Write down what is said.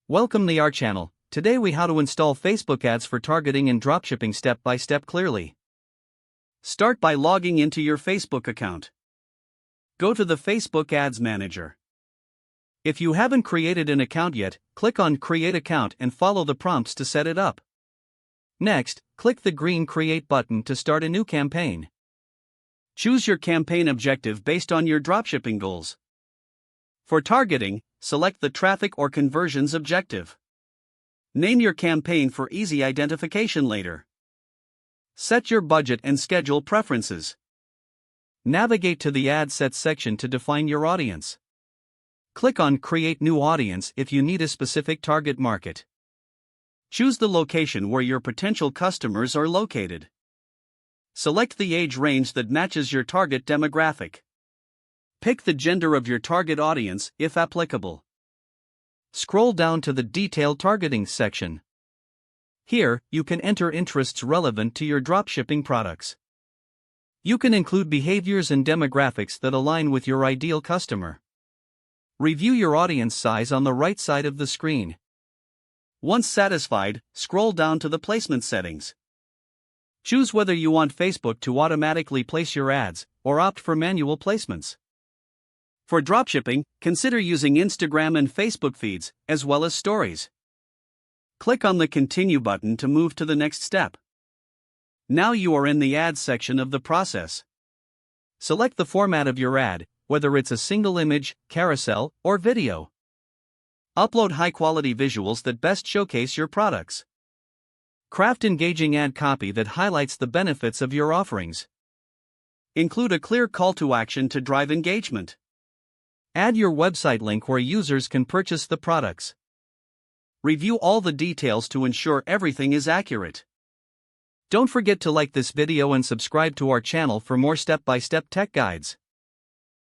Welcome to our channel. Today we how to install Facebook ads for targeting and dropshipping step by step clearly. Start by logging into your Facebook account. Go to the Facebook Ads Manager. If you haven't created an account yet, click on Create Account and follow the prompts to set it up. Next, click the green Create button to start a new campaign. Choose your campaign objective based on your dropshipping goals. For targeting, select the traffic or conversions objective. Name your campaign for easy identification later. Set your budget and schedule preferences. Navigate to the Ad Set section to define your audience. Click on Create New Audience if you need a specific target market. Choose the location where your potential customers are located. Select the age range that matches your target demographic. Pick the gender of your target audience, if applicable. Scroll down to the Detailed Targeting section. Here, you can enter interests relevant to your dropshipping products. You can include behaviors and demographics that align with your ideal customer. Review your audience size on the right side of the screen. Once satisfied, scroll down to the placement settings. Choose whether you want Facebook to automatically place your ads, or opt for manual placements. For dropshipping, consider using Instagram and Facebook feeds, as well as stories. Click on the Continue button to move to the next step. Now you are in the Ads section of the process. Select the format of your ad, whether it's a single image, carousel, or video. Upload high-quality visuals that best showcase your products. Craft engaging ad copy that highlights the benefits of your offerings. Include a clear call to action to drive engagement. Add your website link where users can purchase the products. Review all the details to ensure everything is accurate. Don't forget to like this video and subscribe to our channel for more step-by-step tech guides.